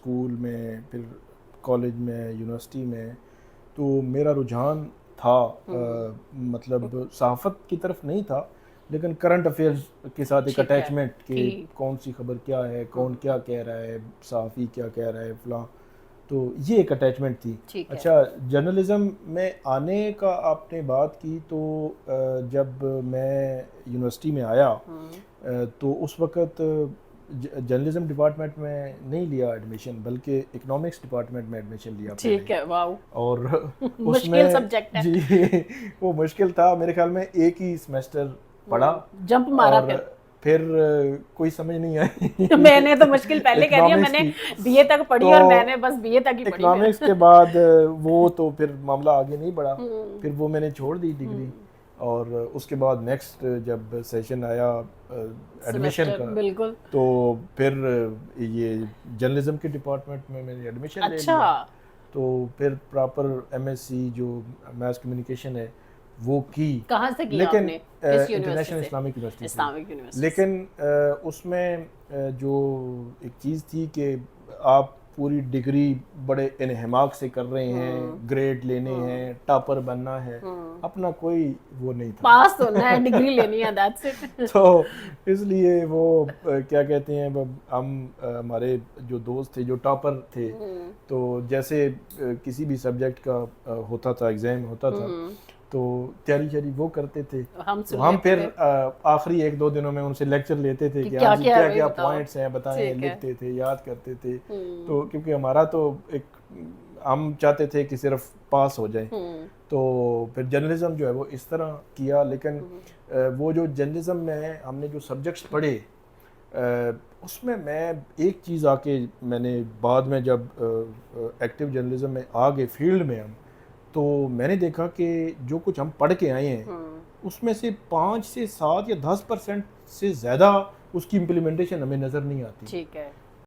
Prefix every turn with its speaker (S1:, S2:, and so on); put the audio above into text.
S1: School में, फिर college में, यूनिवर्सिटी में, तो मेरा रुझान था मतलब सहाफ़त की तरफ नहीं था, लेकिन करंट अफेयर्स के साथ एक
S2: ठीक है,
S1: अटैचमेंट कि
S2: ठीक।
S1: कौन सी खबर क्या है, कौन क्या कह रहा है, सहाफ़ी क्या कह रहा है, फलां। तो ये एक अटैचमेंट थी।
S2: ठीक है।
S1: अच्छा, जर्नलिज़म में आने का आपने बात की, तो जब मैं यूनिवर्सिटी में आया तो उस वक़्त जर्नलिज़म डिपार्टमेंट में नहीं लिया एडमिशन, बल्कि इकोनॉमिक्स डिपार्टमेंट में एडमिशन लिया पहले।
S2: ठीक है, वाओ।
S1: और
S2: मुश्किल
S1: उसमें
S2: सब्जेक्ट है।
S1: जी वो मुश्किल था, मेरे ख्याल में एक ही सेमेस्टर पढ़ा
S2: जंप मारा
S1: और
S2: फिर।
S1: फिर कोई समझ नहीं आई
S2: मैंने तो मुश्किल पहले कह दिया,
S1: इकोनॉमिक्स
S2: मैंने
S1: की।
S2: बीए तक पढ़ी
S1: तो
S2: और मैंने बस बीए तक ही पढ़ी
S1: इकोनॉमिक्स
S2: फिर।
S1: के बाद वो तो फिर मामला आगे नहीं बढ़ा,
S2: हम्म।
S1: फिर वो मैंने छोड़ दी डिग्री। और उसके बाद नेक्स्ट जब सेशन आया एडमिशन
S2: सेमेस्टर
S1: का,
S2: बिल्कुल।
S1: तो फिर ये जर्नलिज्म के डिपार्टमेंट में मैंने एडमिशन ले
S2: अच्छा।
S1: लिया। तो फिर प्रॉपर एमएससी जो मैस कम्युनिकेशन है वो की,
S2: कहाँ से किया
S1: लेकिन
S2: आपने? किस यूनिवर्सिटी
S1: इंटरनेशनल
S2: से?
S1: इस्लामिक यूनिवर्सिटी से।
S2: इस्लामिक यूनिवर्सिटी से।
S1: लेकिन उसमें जो एक चीज़ थी कि आप पूरी डिग्री बड़े इन्हमाक से कर रहे हैं, ग्रेड लेने हैं, टॉपर बनना है, अपना कोई वो नहीं था
S2: पास होना है, डिग्री लेनी है, दैट्स इट।
S1: तो इसलिए वो क्या कहते हैं, हम हमारे जो दोस्त थे जो टॉपर थे, तो जैसे किसी भी सब्जेक्ट का होता था, एग्ज़ाम होता था, तो तैयारी शरी वो करते थे।
S2: हम
S1: तो
S2: सुन
S1: हम
S2: लेते
S1: फिर
S2: थे
S1: आखिरी एक दो दिनों में उनसे लेक्चर लेते थे
S2: कि
S1: कि हाँ
S2: क्या
S1: जी
S2: क्या है
S1: क्या
S2: भाई
S1: क्या
S2: बताओ।
S1: पॉइंट्स हैं बताएं,
S2: ठीक है।
S1: लिखते थे, याद करते थे। तो क्योंकि हमारा तो एक, हम चाहते थे कि सिर्फ पास हो जाए। तो फिर जर्नलिज़म जो है वो इस तरह किया। लेकिन वो जो जर्नलिज़म में हमने जो सब्जेक्ट्स पढ़े, उसमें मैं एक चीज़ आके मैंने बाद में जब एक्टिव जर्नलिज़म में आ गए फील्ड में हम, तो मैंने देखा कि जो कुछ हम पढ़ के आए हैं उसमें से 5 से 7 या 10% से ज़्यादा उसकी इम्प्लीमेंटेशन हमें नज़र नहीं आती।
S2: ठीक है।